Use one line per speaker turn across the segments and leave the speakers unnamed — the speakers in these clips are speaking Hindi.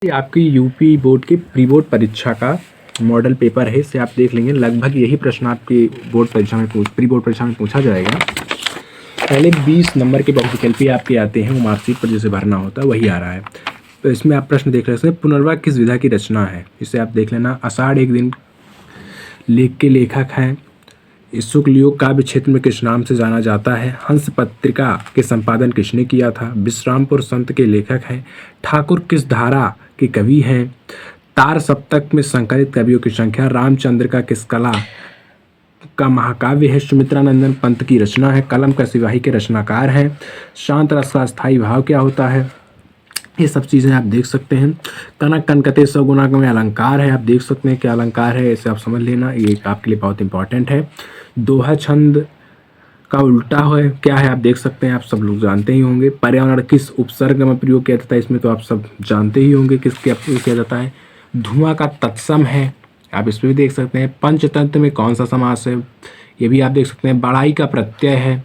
ये आपकी यूपी बोर्ड की प्री बोर्ड परीक्षा का मॉडल पेपर है। इसे आप देख लेंगे, लगभग यही प्रश्न आपकी बोर्ड परीक्षा में प्री बोर्ड परीक्षा में पूछा जाएगा। पहले 20 नंबर के बहुविकल्पी आपके आते हैं, वो मार्कशीट पर जैसे भरना होता है वही आ रहा है। तो इसमें आप प्रश्न देख सकते हैं, पुनर्वाक्य किस विधा की रचना है, इसे आप देख लेना। आषाढ़ एक दिन लेख के लेखक हैं। शुक्ल योग काव्य क्षेत्र में किस नाम से जाना जाता है। हंस पत्रिका के संपादन किसने किया था। विश्रामपुर संत के लेखक हैं। ठाकुर किस धारा के कवि हैं। तार सप्तक में संकलित कवियों की संख्या। रामचंद्र का किस कला का महाकाव्य है। सुमित्रानंदन पंत की रचना है। कलम का सिपाही के रचनाकार हैं। शांत रस का स्थायी भाव क्या होता है, ये सब चीज़ें आप देख सकते हैं। कनक कनकते सगुना में अलंकार है, आप देख सकते हैं क्या अलंकार है, इसे आप समझ लेना, ये आपके लिए बहुत इंपॉर्टेंट है। दोहा छंद का उल्टा है क्या है, आप देख सकते हैं, आप सब लोग जानते ही होंगे। पर्यावरण किस उपसर्ग में प्रयोग किया जाता है, इसमें तो आप सब जानते ही होंगे किसके प्रयोग किया जाता है। धुआं का तत्सम है, आप इसमें भी देख सकते हैं। पंचतंत्र में कौन सा समास है, ये भी आप देख सकते हैं। बड़ाई का प्रत्यय है,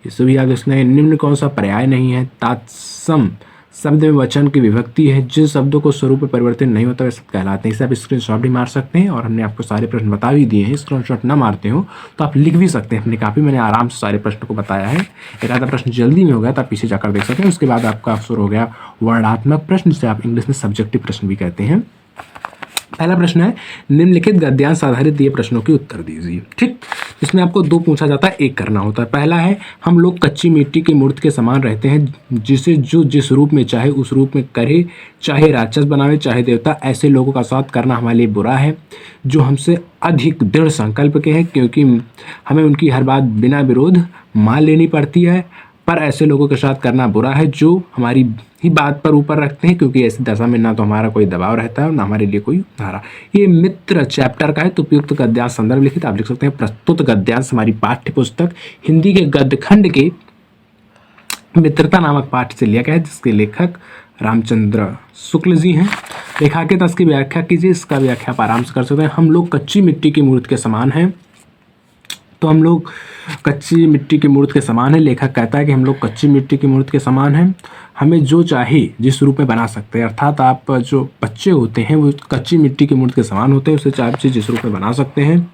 इसे भी आप देख सकते हैं। निम्न कौन सा पर्याय नहीं है। तात्सम शब्द में वचन की विभक्ति है। जिन शब्दों को स्वरूप में परिवर्तित नहीं होता वे शब्द कहलाते हैं। इसे आप स्क्रीनशॉट भी मार सकते हैं, और हमने आपको सारे प्रश्न बता भी दिए हैं। स्क्रीनशॉट ना मारते हो तो आप लिख भी सकते हैं अपनी कॉपी, मैंने आराम से सारे प्रश्न को बताया है। एक आधा प्रश्न जल्दी में हो गया तो आप पीछे जाकर देख सकते हैं। उसके बाद आपका शुरू हो गया वर्णात्मक प्रश्न, जिसे आप इंग्लिश में सब्जेक्टिव प्रश्न भी कहते हैं। पहला प्रश्न है, निम्नलिखित गद्यांश आधारित दिए प्रश्नों के उत्तर दीजिए। ठीक, इसमें आपको 2 पूछा जाता है, 1 करना होता है। पहला है, हम लोग कच्ची मिट्टी की मूर्ति के समान रहते हैं, जिसे जो जिस रूप में चाहे उस रूप में करे, चाहे राक्षस बनावे चाहे देवता। ऐसे लोगों का साथ करना हमारे लिए बुरा है, जो हमसे अधिक दृढ़ संकल्प के हैं, क्योंकि हमें उनकी हर बात बिना विरोध मान लेनी पड़ती है। पर ऐसे लोगों के साथ करना बुरा है जो हमारी ही बात पर ऊपर रखते हैं, क्योंकि ऐसी दशा में ना तो हमारा कोई दबाव रहता है और ना हमारे लिए कोई धारा। ये मित्र चैप्टर का है, तो उपयुक्त गद्यांश संदर्भ लिखित आप लिख सकते हैं। प्रस्तुत गद्यांश हमारी पाठ्य पुस्तक हिंदी के गद्यखंड के मित्रता नामक पाठ से लिया गया है, जिसके लेखक रामचंद्र शुक्ल जी हैं। रेखांकित इसकी व्याख्या कीजिए, इसका व्याख्या आप आराम से कर सकते हैं। हम लोग कच्ची मिट्टी की मूर्ति के समान हैं, तो हम लोग कच्ची मिट्टी की मूर्ति के समान है। लेखक कहता है कि हम लोग कच्ची मिट्टी की मूर्ति के समान हैं, हमें जो चाहे जिस रूप में बना सकते हैं। अर्थात आप जो बच्चे होते हैं वो कच्ची मिट्टी की मूर्ति के समान होते हैं, उसे चाहे जिस रूप में बना सकते हैं,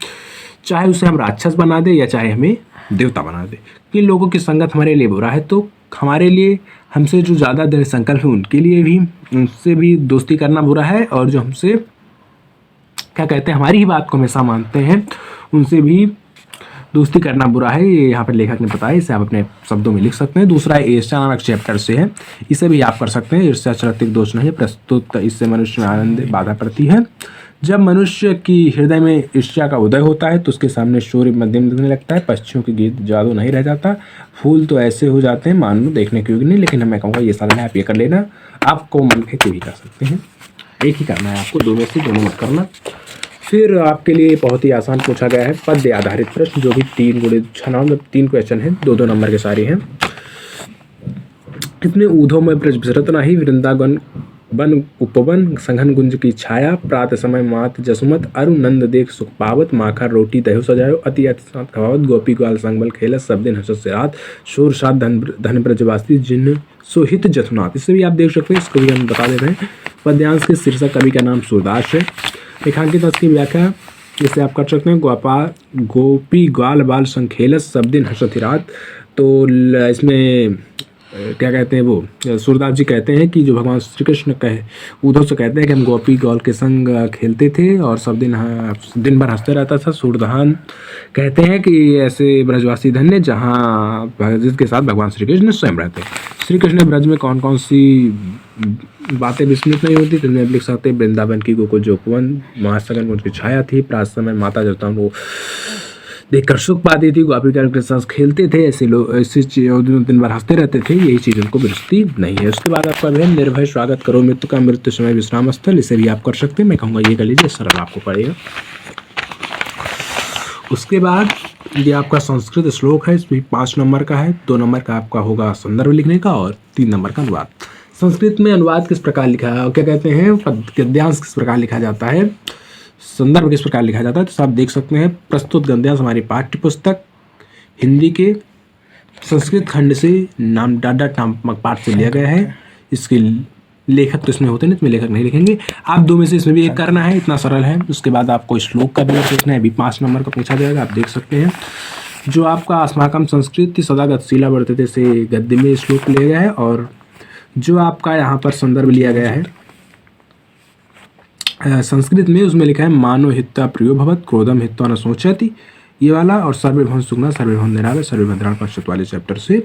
चाहे उसे हम राक्षस बना दें या चाहे हमें देवता बना दें। किन लोगों की संगत हमारे लिए बुरा है, तो हमारे लिए हमसे जो ज़्यादा दृढ़ संकल्प है उनके लिए भी, उनसे भी दोस्ती करना बुरा है, और जो हमसे क्या कहते हैं हमारी ही बात को हमेशा मानते हैं उनसे भी दोस्ती करना बुरा है। ये यहाँ पर लेखक ने बताया, इसे आप अपने शब्दों में लिख सकते हैं। दूसरा ईर्ष्या नामक चैप्टर से है, इसे भी आप कर सकते हैं। ईर्ष्या चारित्रिक दोष नहीं है, प्रस्तुत इससे मनुष्य में आनंद बाधा पड़ती है। जब मनुष्य की हृदय में ईर्ष्या का उदय होता है तो उसके सामने शौर्य मध्यम दिखने लगता है। पक्षियों के गीत जादू नहीं रह जाता, फूल तो ऐसे हो जाते हैं मानो देखने के योग्य नहीं। लेकिन मैं कहूँगा ये सारा आप ये कर लेना, आपको मन है तो भी कर सकते हैं, एक ही करना है आपको, 2 में से दोनों मत करना। फिर आपके लिए बहुत ही आसान पूछा गया है पद्य आधारित प्रश्न, जो भी 3 गुणे 6 मतलब 3 क्वेश्चन हैं, 2-2 नंबर के सारे हैं। इतने ऊधों में ब्रज विसरत नाही, वृंदावन वन उपवन संघन गुंज की छाया। प्रात समय मात जसुमत, अरु नंद देख सुख पावत। माखा रोटी दह्यो सजायो, अति अति साथ खवावत। गोपी ग्वाल संग खेलत, सब दिन हंसत से रात। शोर सात धन ब्रजवासी, जिन सोहित जथुनाथ। इससे भी आप देख सकते हैं, इसको भी हम बता देते हैं। पद्यांश के शीर्षक कवि का नाम सूरदास है। रेखांकित इसकी व्याख्या जिसे आप कर सकते हैं। गोपी ग्वाल बाल संग खेलत, सब दिन हंसत रात। तो इसमें क्या कहते हैं, वो सूरदास जी कहते हैं कि जो भगवान श्री कृष्ण कहे उद्धव से कहते हैं कि हम गोपी ग्वाल के संग खेलते थे और सब दिन भर हंसते रहता था। सूरदान कहते हैं कि ऐसे ब्रजवासी धन्य जहाँ जिसके साथ भगवान श्री कृष्ण स्वयं रहते। श्री कृष्ण ब्रज में कौन कौन सी बातें विस्मृत नहीं होती, तो लिख सकते हैं। वृंदावन की गोकुल जो उपवन, महासगन उनकी छाया थी। प्रात समय माता जता वो देखकर सुख पाती थी। गोपी के साथ खेलते थे, ऐसे लोग ऐसी दिन भर हंसते रहते थे, यही चीज़ उनको विरसती नहीं है। उसके बाद आपका है निर्भय स्वागत करो मृत्यु का, मृत्यु समय विश्राम स्थल, इसे भी आप कर सकते हैं। मैं कहूँगा ये कर लीजिए, सरल आपको पड़ेगा। उसके बाद ये आपका संस्कृत श्लोक है, इसमें 5 नंबर का है। 2 नंबर का आपका होगा संदर्भ लिखने का और 3 नंबर का अनुवाद। संस्कृत में अनुवाद किस प्रकार लिखा है, क्या कहते हैं गद्यांश किस प्रकार लिखा जाता है, संदर्भ किस प्रकार लिखा जाता है, तो आप देख सकते हैं। प्रस्तुत गद्यांश हमारी पाठ्य पुस्तक हिंदी के संस्कृत खंड से नाम डाडा नामक पाठ से लिया गया है। इसके लेखक तो इसमें होते नहीं, इसमें लेखक नहीं लिखेंगे। आप दो में से इसमें भी एक करना है, इतना सरल है। उसके बाद आपको श्लोक का भी पूछना है, भी 5 नंबर का पूछा जाएगा, आप देख सकते हैं। जो आपका अस्माकं संस्कृति सदा गतिशीला वर्तते से गद्य में श्लोक लिया गया है, और जो आपका यहाँ पर संदर्भ लिया गया है संस्कृत में, उसमें लिखा है मानो हित्वा प्रियो भवत क्रोधम हित्वा न सोचति, ये वाला, और सर्वभवन सुखना सर्वभवन निरामय सर्वभद्राण पश्चात वाले चैप्टर से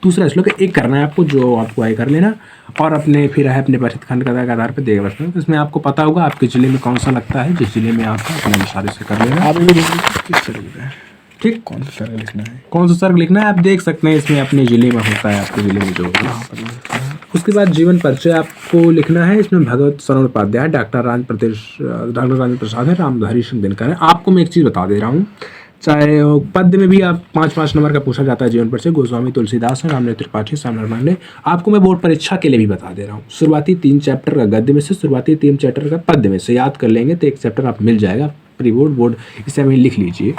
दूसरा श्लोक एक करना है आपको, जो आपको आए कर लेना, और अपने फिर है अपने परिचित खंड के आधार पर देगा प्रश्न। तो इसमें आपको पता होगा आपके जिले में कौन सा लगता है, जिस जिले में आपका अपने इशारे से कर लेना। ठीक, कौन सा सर्ग लिखना है, कौन सा सर्ग लिखना है आप देख सकते हैं, इसमें अपने जिले में होता है, आपके जिले में जो होगा। उसके बाद जीवन परिचय आपको लिखना है, इसमें भगवत शरण उपाध्याय, डॉक्टर राजेंद्र प्रसाद है, रामधारी सिंह दिनकर है। आपको मैं एक चीज़ बता दे रहा हूँ, चाहे पद्य में भी आप 5-5 नंबर का पूछा जाता है जीवन परिचय, गोस्वामी तुलसीदास है, रामनेत्र त्रिपाठी, श्यामलाल मांडे। आपको मैं बोर्ड परीक्षा के लिए भी बता दे रहा हूँ, शुरुआती 3 चैप्टर का गद्य में से, शुरुआती 3 चैप्टर का पद्य में से याद कर लेंगे तो एक चैप्टर आप मिल जाएगा प्री बोर्ड, इसे हमें लिख लीजिए।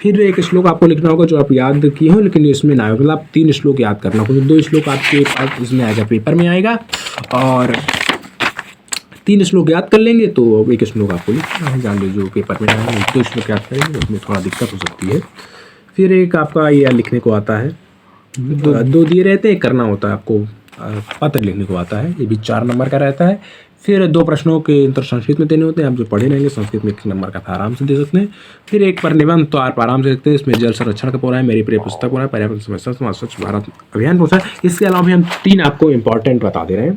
फिर एक श्लोक आपको लिखना होगा जो आप याद किए हो, लेकिन इसमें ना हो, मतलब आप 3 श्लोक याद करना होगा, 2 श्लोक आपके पास इसमें आएगा, पेपर में आएगा, और 3 श्लोक याद कर लेंगे तो एक श्लोक आपको लिखना है, जान लीजिए जो पेपर में आएगा। 2 श्लोक याद करेंगे उसमें थोड़ा दिक्कत हो सकती है। फिर एक आपका ये लिखने को आता है, 2 दिए रहते हैं, करना होता है आपको, पत्र लिखने को आता है, ये भी 4 नंबर का रहता है। फिर 2 प्रश्नों के उत्तर संस्कृत में देने होते हैं, आप जो पढ़े रहेंगे संस्कृत में 1 नंबर का था, आराम से दे सकते हैं। फिर एक पर निबंध तो आप आराम से देखते हैं, इसमें जल संरक्षण का पूरा है, मेरी प्रिय पुस्तक पूरा है, पर्यावरण समस्या समाज स्वच्छ भारत अभियान पूछा है। इसके अलावा भी हम 3 आपको इंपॉर्टेंट बता दे रहे हैं।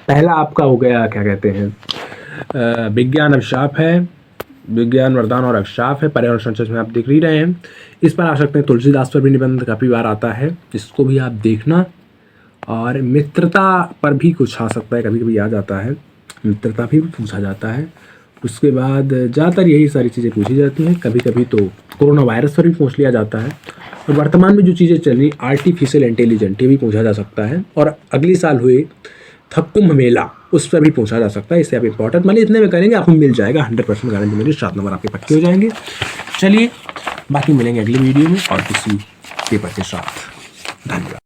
पहला आपका हो गया, क्या कहते हैं, विज्ञान अभिशाप है, विज्ञान वरदान और अभिशाप है, पर्यावरण संरक्षण में आप देख ही रहे हैं। इस पर आ सकते हैं, तुलसीदास पर भी निबंध काफ़ी बार आता है, इसको भी आप देखना। और मित्रता पर भी कुछ आ सकता है, कभी कभी आ जाता है, मित्रता भी पूछा जाता है। उसके बाद ज़्यादातर यही सारी चीज़ें पूछी जाती हैं, कभी कभी तो कोरोना वायरस पर भी पूछ लिया जाता है। और वर्तमान में जो चीज़ें चल रही आर्टिफिशियल इंटेलिजेंट, ये भी पूछा जा सकता है। और अगले साल हुए था कुंभ मेला, उस पर भी पूछा जा सकता है, इससे आप इंपॉर्टेंट मान इतने में करेंगे आपको मिल जाएगा, 100% गारंटी मेरी, 7 नंबर आपके पक्के हो जाएंगे। चलिए बाकी मिलेंगे अगले वीडियो में और किसी पेपर के साथ। धन्यवाद।